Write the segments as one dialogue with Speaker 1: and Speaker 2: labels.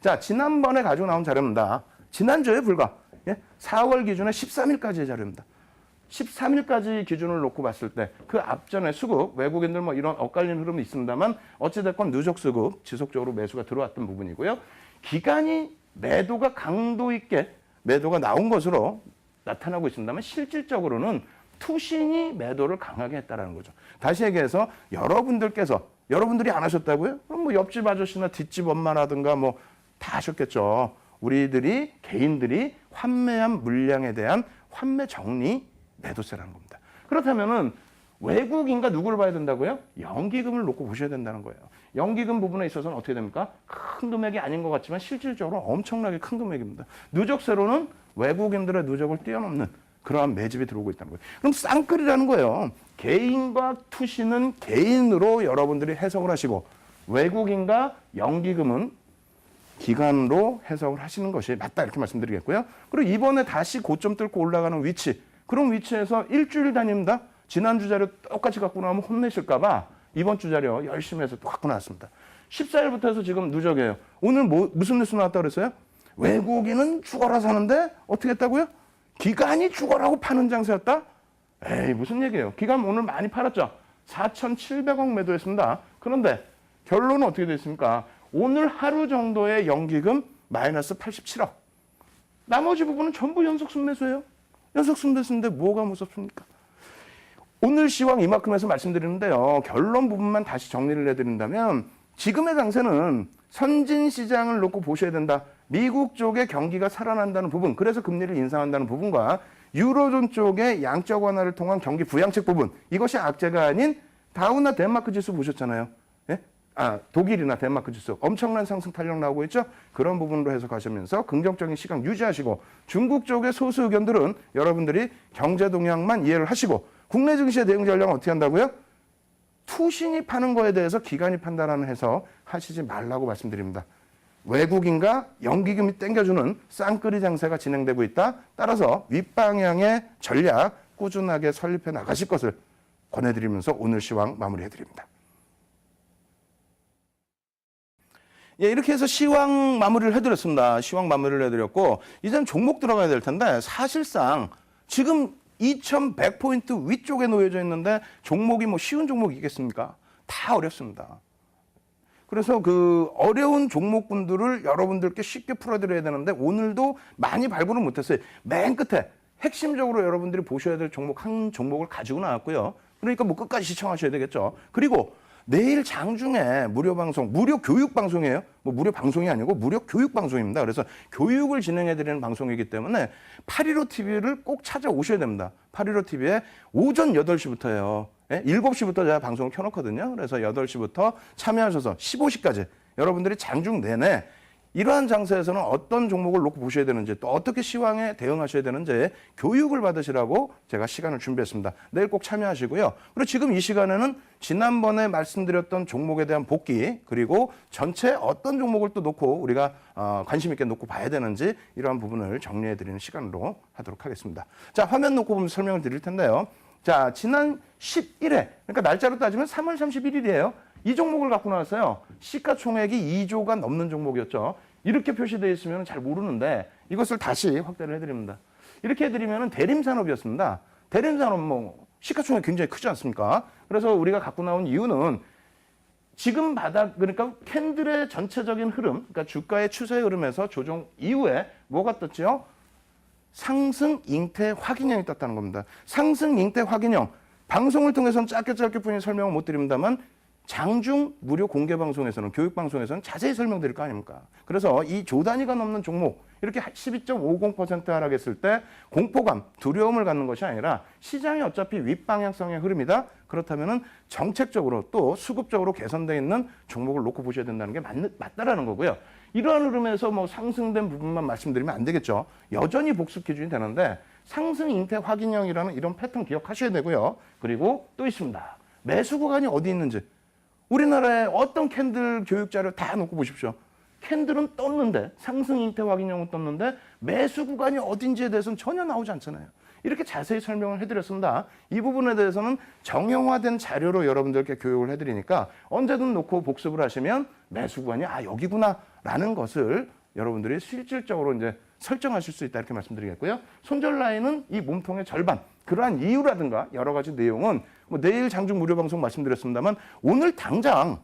Speaker 1: 자, 지난번에 가지고 나온 자료입니다. 지난주에 불과 4월 기준에 13일까지의 자료입니다. 13일까지 기준을 놓고 봤을 때 그 앞전에 수급, 외국인들 뭐 이런 엇갈리는 흐름이 있습니다만 어찌됐건 누적 수급, 지속적으로 매수가 들어왔던 부분이고요. 기간이 매도가 강도 있게 매도가 나온 것으로 나타나고 있습니다만 실질적으로는 투신이 매도를 강하게 했다는 거죠. 다시 얘기해서 여러분들이 안 하셨다고요? 그럼 뭐 옆집 아저씨나 뒷집 엄마라든가 뭐 다 하셨겠죠. 우리들이 개인들이 환매한 물량에 대한 환매 정리 매도세라는 겁니다. 그렇다면은 외국인과 누구를 봐야 된다고요? 연기금을 놓고 보셔야 된다는 거예요. 연기금 부분에 있어서는 어떻게 됩니까? 큰 금액이 아닌 것 같지만 실질적으로 엄청나게 큰 금액입니다. 누적세로는 외국인들의 누적을 뛰어넘는 그러한 매집이 들어오고 있다는 거예요. 그럼 쌍끌이라는 거예요. 개인과 투신은 개인으로 여러분들이 해석을 하시고 외국인과 연기금은 기간으로 해석을 하시는 것이 맞다 이렇게 말씀드리겠고요. 그리고 이번에 다시 고점 뚫고 올라가는 위치, 그런 위치에서 일주일 단위입니다. 지난주 자료 똑같이 갖고 나오면 혼내실까 봐 이번 주 자료 열심히 해서 또 갖고 나왔습니다. 14일부터 해서 지금 누적이에요. 오늘 무슨 뉴스 나왔다고 그랬어요? 외국인은 죽어라 사는데 어떻게 했다고요? 기간이 죽어라고 파는 장세였다? 에이, 무슨 얘기예요? 기간 오늘 많이 팔았죠? 4,700억 매도했습니다. 그런데 결론은 어떻게 됐습니까? 오늘 하루 정도의 연기금 마이너스 87억. 나머지 부분은 전부 연속 순매수예요. 연속 순매수인데 뭐가 무섭습니까? 오늘 시황 이만큼 해서 말씀드리는데요. 결론 부분만 다시 정리를 해드린다면 지금의 장세는 선진 시장을 놓고 보셔야 된다. 미국 쪽의 경기가 살아난다는 부분, 그래서 금리를 인상한다는 부분과 유로존 쪽의 양적 완화를 통한 경기 부양책 부분, 이것이 악재가 아닌 다우나 덴마크 지수 보셨잖아요. 예? 독일이나 덴마크 지수 엄청난 상승 탄력 나오고 있죠. 그런 부분으로 해석하시면서 긍정적인 시각 유지하시고 중국 쪽의 소수 의견들은 여러분들이 경제 동향만 이해를 하시고 국내 증시의 대응 전략은 어떻게 한다고요? 투신이 파는 거에 대해서 기관이 판단하는 해석 하시지 말라고 말씀드립니다. 외국인과 연기금이 땡겨주는 쌍끌이 장세가 진행되고 있다. 따라서 윗방향의 전략 꾸준하게 설립해 나가실 것을 권해드리면서 오늘 시황 마무리해드립니다. 예, 이렇게 해서 시황 마무리를 해드렸습니다. 시황 마무리를 해드렸고 이제는 종목 들어가야 될 텐데 사실상 지금 2100포인트 위쪽에 놓여져 있는데 종목이 뭐 쉬운 종목이 있겠습니까? 다 어렵습니다. 그래서 그 어려운 종목분들을 여러분들께 쉽게 풀어드려야 되는데 오늘도 많이 발굴을 못했어요. 맨 끝에 핵심적으로 여러분들이 보셔야 될 종목 한 종목을 가지고 나왔고요. 그러니까 뭐 끝까지 시청하셔야 되겠죠. 그리고 내일 장중에 무료 방송, 무료 교육 방송이에요. 뭐 무료 방송이 아니고 무료 교육 방송입니다. 그래서 교육을 진행해드리는 방송이기 때문에 815TV를 꼭 찾아오셔야 됩니다. 815TV에 오전 8시부터예요. 7시부터 제가 방송을 켜놓거든요. 그래서 8시부터 참여하셔서 15시까지 여러분들이 장중 내내 이러한 장세에서는 어떤 종목을 놓고 보셔야 되는지 또 어떻게 시황에 대응하셔야 되는지 교육을 받으시라고 제가 시간을 준비했습니다. 내일 꼭 참여하시고요. 그리고 지금 이 시간에는 지난번에 말씀드렸던 종목에 대한 복귀 그리고 전체 어떤 종목을 또 놓고 우리가 관심 있게 놓고 봐야 되는지 이러한 부분을 정리해드리는 시간으로 하도록 하겠습니다. 자, 화면 놓고 보면서 설명을 드릴 텐데요. 자, 지난 11회, 그러니까 날짜로 따지면 3월 31일이에요. 이 종목을 갖고 나왔어요. 시가총액이 2조가 넘는 종목이었죠. 이렇게 표시되어 있으면 잘 모르는데 이것을 다시 확대를 해드립니다. 이렇게 해드리면 대림산업이었습니다. 대림산업 뭐 시가총액 굉장히 크지 않습니까? 그래서 우리가 갖고 나온 이유는 지금 바닥, 그러니까 캔들의 전체적인 흐름, 그러니까 주가의 추세 흐름에서 조정 이후에 뭐가 떴죠? 상승 잉태 확인형이 떴다는 겁니다. 상승 잉태 확인형, 방송을 통해서는 짧게 뿐이 설명을 못 드립니다만 장중 무료 공개 방송에서는 교육 방송에서는 자세히 설명드릴 거 아닙니까? 그래서 이 조 단위가 넘는 종목 이렇게 12.50% 하락했을 때 공포감, 두려움을 갖는 것이 아니라 시장이 어차피 윗방향성의 흐름이다. 그렇다면은 정책적으로 또 수급적으로 개선되어 있는 종목을 놓고 보셔야 된다는 게 맞다라는 거고요. 이러한 흐름에서 뭐 상승된 부분만 말씀드리면 안 되겠죠. 여전히 복습 기준이 되는데 상승 잉태 확인형이라는 이런 패턴 기억하셔야 되고요. 그리고 또 있습니다. 매수 구간이 어디 있는지. 우리나라의 어떤 캔들 교육 자료 다 놓고 보십시오. 캔들은 떴는데 상승 잉태 확인형은 떴는데 매수 구간이 어딘지에 대해서는 전혀 나오지 않잖아요. 이렇게 자세히 설명을 해드렸습니다. 이 부분에 대해서는 정형화된 자료로 여러분들께 교육을 해드리니까 언제든 놓고 복습을 하시면 매수 구간이 여기구나 라는 것을 여러분들이 실질적으로 이제 설정하실 수 있다 이렇게 말씀드리겠고요. 손절 라인은 이 몸통의 절반. 그러한 이유라든가 여러 가지 내용은 뭐 내일 장중 무료 방송 말씀드렸습니다만 오늘 당장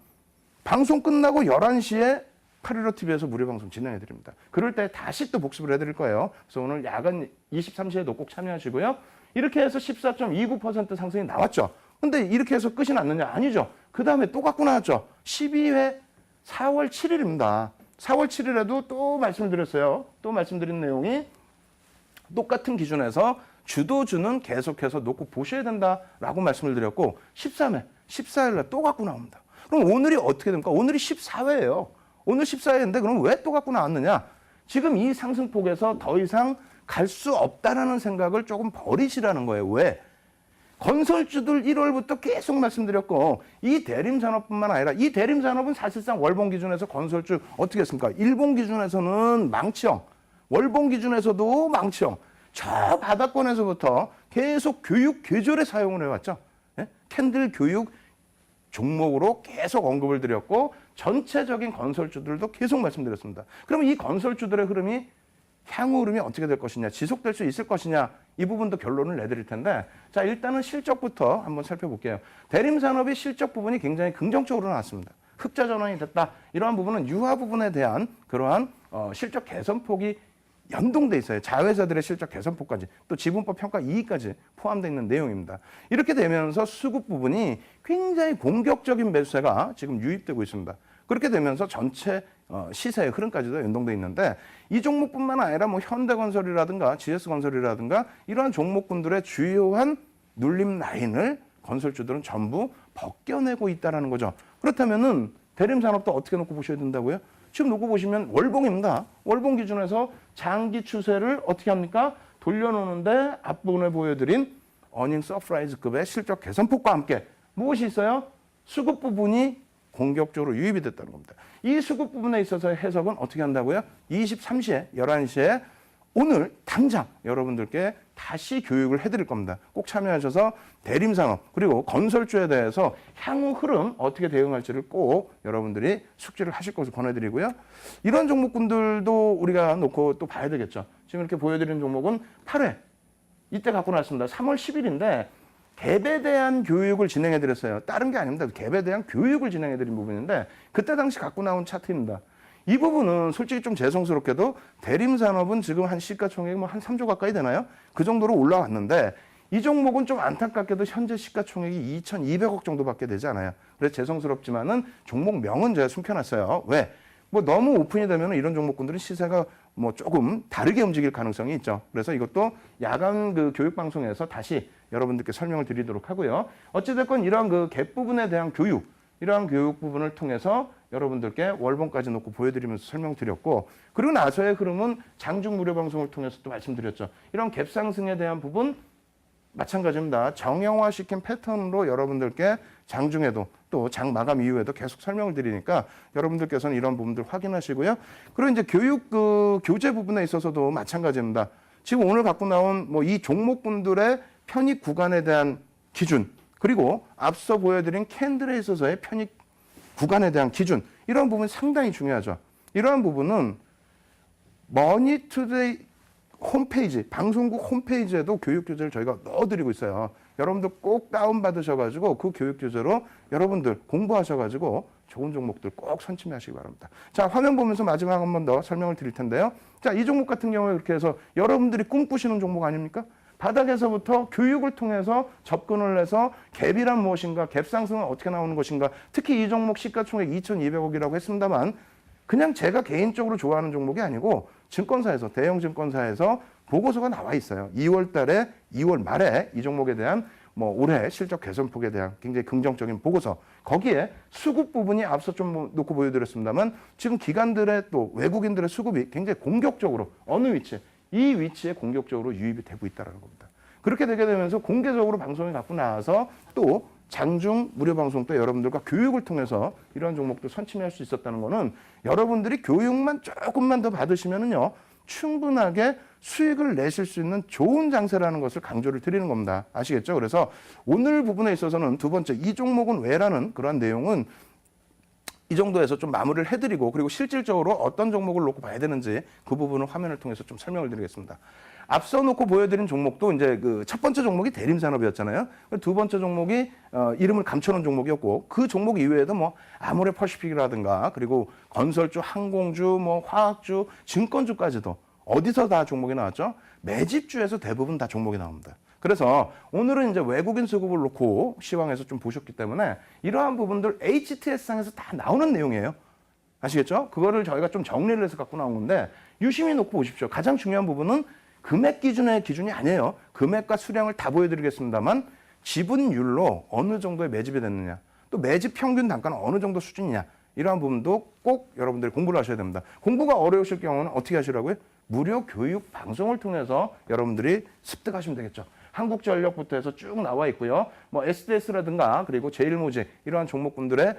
Speaker 1: 방송 끝나고 11시에 카리로 TV에서 무료 방송 진행해 드립니다. 그럴 때 다시 또 복습을 해 드릴 거예요. 그래서 오늘 야간 23시에도 꼭 참여하시고요. 이렇게 해서 14.29% 상승이 나왔죠. 근데 이렇게 해서 끝이 났느냐? 아니죠. 그 다음에 또 갖고 나왔죠. 12회 4월 7일입니다. 4월 7일에도 또 말씀드렸어요. 또 말씀드린 내용이 똑같은 기준에서 주도주는 계속해서 놓고 보셔야 된다라고 말씀을 드렸고 13회, 14일에 또 갖고 나옵니다. 그럼 오늘이 어떻게 됩니까? 오늘이 14회예요. 오늘 14회인데 그럼 왜 또 갖고 나왔느냐? 지금 이 상승폭에서 더 이상 갈 수 없다라는 생각을 조금 버리시라는 거예요. 왜? 건설주들 1월부터 계속 말씀드렸고 이 대림산업뿐만 아니라 이 대림산업은 사실상 월봉 기준에서 건설주 어떻게 했습니까? 일봉 기준에서는 망치형, 월봉 기준에서도 망치형. 저 바닥권에서부터 계속 교육 궤절에 사용을 해왔죠. 예? 캔들 교육 종목으로 계속 언급을 드렸고 전체적인 건설주들도 계속 말씀드렸습니다. 그러면 이 건설주들의 흐름이 향후 흐름이 어떻게 될 것이냐, 지속될 수 있을 것이냐 이 부분도 결론을 내드릴 텐데 자 일단은 실적부터 한번 살펴볼게요. 대림산업의 실적 부분이 굉장히 긍정적으로 나왔습니다. 흑자 전환이 됐다. 이러한 부분은 유화 부분에 대한 그러한 실적 개선폭이 연동돼 있어요. 자회사들의 실적 개선폭까지 또 지분법 평가 이익까지 포함되어 있는 내용입니다. 이렇게 되면서 수급 부분이 굉장히 공격적인 매수세가 지금 유입되고 있습니다. 그렇게 되면서 전체 시세의 흐름까지도 연동돼 있는데 이 종목뿐만 아니라 뭐 현대건설이라든가 GS건설이라든가 이러한 종목군들의 주요한 눌림 라인을 건설주들은 전부 벗겨내고 있다는 거죠. 그렇다면은 대림산업도 어떻게 놓고 보셔야 된다고요? 지금 놓고 보시면 월봉입니다. 월봉 기준에서 장기 추세를 어떻게 합니까? 돌려놓는데 앞부분에 보여드린 어닝 서프라이즈급의 실적 개선폭과 함께 무엇이 있어요? 수급 부분이 공격적으로 유입이 됐다는 겁니다. 이 수급 부분에 있어서 해석은 어떻게 한다고요? 23시에 11시에 오늘 당장 여러분들께 다시 교육을 해드릴 겁니다. 꼭 참여하셔서 대림산업 그리고 건설주에 대해서 향후 흐름 어떻게 대응할지를 꼭 여러분들이 숙지를 하실 것을 권해드리고요. 이런 종목군들도 우리가 놓고 또 봐야 되겠죠. 지금 이렇게 보여드리는 종목은 8회 이때 갖고 나왔습니다. 3월 10일인데 갭에 대한 교육을 진행해드렸어요. 다른 게 아닙니다. 갭에 대한 교육을 진행해드린 부분인데 그때 당시 갖고 나온 차트입니다. 이 부분은 솔직히 좀 죄송스럽게도 대림산업은 지금 한 시가총액이 뭐 한 3조 가까이 되나요? 그 정도로 올라왔는데 이 종목은 좀 안타깝게도 현재 시가총액이 2,200억 정도밖에 되지 않아요. 그래서 죄송스럽지만은 종목명은 제가 숨겨놨어요. 왜? 뭐 너무 오픈이 되면 이런 종목군들은 시세가 뭐 조금 다르게 움직일 가능성이 있죠. 그래서 이것도 야간 그 교육 방송에서 다시 여러분들께 설명을 드리도록 하고요. 어찌됐건 이러한 그 갭 부분에 대한 교육, 이러한 교육 부분을 통해서 여러분들께 월봉까지 놓고 보여드리면서 설명드렸고 그리고 나서의 흐름은 장중 무료 방송을 통해서 또 말씀드렸죠. 이런 갭 상승에 대한 부분 마찬가지입니다. 정형화시킨 패턴으로 여러분들께 장중에도 또 장 마감 이후에도 계속 설명을 드리니까 여러분들께서는 이런 부분들 확인하시고요. 그리고 이제 교육 그 교재 부분에 있어서도 마찬가지입니다. 지금 오늘 갖고 나온 뭐 이 종목군들의 편입 구간에 대한 기준 그리고 앞서 보여드린 캔들에 있어서의 편입 구간에 대한 기준 이런 부분이 상당히 중요하죠. 이러한 부분은 머니투데이 홈페이지, 방송국 홈페이지에도 교육 교재를 저희가 넣어드리고 있어요. 여러분들 꼭 다운받으셔가지고 그 교육 교재로 여러분들 공부하셔가지고 좋은 종목들 꼭 선침하시기 바랍니다. 자, 화면 보면서 마지막 한 번 더 설명을 드릴 텐데요. 자, 이 종목 같은 경우에 이렇게 해서 여러분들이 꿈꾸시는 종목 아닙니까? 바닥에서부터 교육을 통해서 접근을 해서 갭이란 무엇인가, 갭 상승은 어떻게 나오는 것인가, 특히 이 종목 시가총액 2,200억이라고 했습니다만 그냥 제가 개인적으로 좋아하는 종목이 아니고 증권사에서, 대형 증권사에서 보고서가 나와 있어요. 2월 달에, 2월 말에 이 종목에 대한 뭐 올해 실적 개선폭에 대한 굉장히 긍정적인 보고서. 거기에 수급 부분이 앞서 좀 놓고 보여드렸습니다만 지금 기관들의 또 외국인들의 수급이 굉장히 공격적으로 어느 위치에, 이 위치에 공격적으로 유입이 되고 있다는 겁니다. 그렇게 되게 되면서 공개적으로 방송에 갖고 나와서 또 장중 무료 방송 때 여러분들과 교육을 통해서 이런 종목도 선침할 수 있었다는 거는 여러분들이 교육만 조금만 더 받으시면은요 충분하게 수익을 내실 수 있는 좋은 장세라는 것을 강조를 드리는 겁니다. 아시겠죠? 그래서 오늘 부분에 있어서는 두 번째 이 종목은 왜라는 그런 내용은 이 정도에서 좀 마무리를 해드리고 그리고 실질적으로 어떤 종목을 놓고 봐야 되는지 그 부분을 화면을 통해서 좀 설명을 드리겠습니다. 앞서 놓고 보여드린 종목도 이제 그 첫 번째 종목이 대림산업이었잖아요. 두 번째 종목이 이름을 감춰놓은 종목이었고 그 종목 이외에도 뭐 아모레퍼시픽이라든가 그리고 건설주, 항공주, 뭐 화학주, 증권주까지도 어디서 다 종목이 나왔죠? 매집주에서 대부분 다 종목이 나옵니다. 그래서 오늘은 이제 외국인 수급을 놓고 시황에서 좀 보셨기 때문에 이러한 부분들 HTS상에서 다 나오는 내용이에요. 아시겠죠? 그거를 저희가 좀 정리를 해서 갖고 나온 건데 유심히 놓고 보십시오. 가장 중요한 부분은 금액 기준의 기준이 아니에요. 금액과 수량을 다 보여드리겠습니다만 지분율로 어느 정도의 매집이 됐느냐 또 매집 평균 단가는 어느 정도 수준이냐 이러한 부분도 꼭 여러분들이 공부를 하셔야 됩니다. 공부가 어려우실 경우는 어떻게 하시라고요? 무료 교육 방송을 통해서 여러분들이 습득하시면 되겠죠. 한국전력부터 해서 쭉 나와 있고요. 뭐 SDS라든가 그리고 제일모직 이러한 종목군들의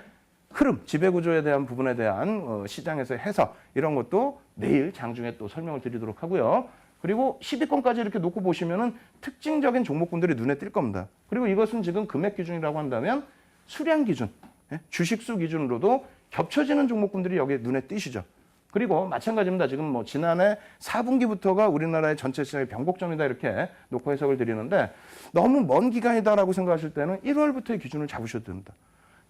Speaker 1: 흐름, 지배구조에 대한 부분에 대한 시장에서의 해석 이런 것도 내일 장중에 또 설명을 드리도록 하고요. 그리고 10위권까지 이렇게 놓고 보시면은 특징적인 종목군들이 눈에 띌 겁니다. 그리고 이것은 지금 금액 기준이라고 한다면 수량 기준, 주식수 기준으로도 겹쳐지는 종목군들이 여기 눈에 띄시죠. 그리고 마찬가지입니다. 지금 뭐 지난해 4분기부터가 우리나라의 전체 시장의 변곡점이다 이렇게 놓고 해석을 드리는데 너무 먼 기간이다라고 생각하실 때는 1월부터의 기준을 잡으셔도 됩니다.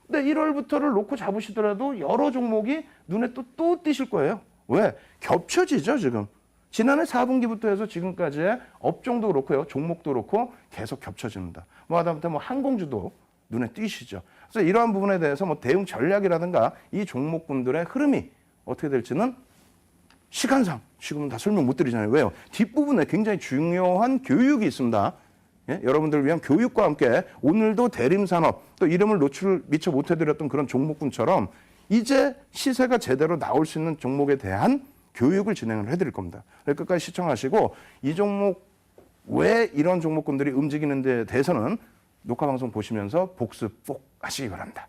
Speaker 1: 근데 1월부터를 놓고 잡으시더라도 여러 종목이 눈에 또 띄실 거예요. 왜? 겹쳐지죠, 지금. 지난해 4분기부터 해서 지금까지의 업종도 그렇고요. 종목도 그렇고 계속 겹쳐집니다. 뭐 하다못해 뭐 항공주도 눈에 띄시죠. 그래서 이러한 부분에 대해서 뭐 대응 전략이라든가 이 종목군들의 흐름이 어떻게 될지는 시간상 지금은 다 설명 못 드리잖아요. 왜요? 뒷부분에 굉장히 중요한 교육이 있습니다. 예? 여러분들을 위한 교육과 함께 오늘도 대림산업 또 이름을 미처 못 해드렸던 그런 종목군처럼 이제 시세가 제대로 나올 수 있는 종목에 대한 교육을 진행을 해드릴 겁니다. 끝까지 시청하시고 이 종목 왜 이런 종목군들이 움직이는 데 대해서는 녹화방송 보시면서 복습 꼭 하시기 바랍니다.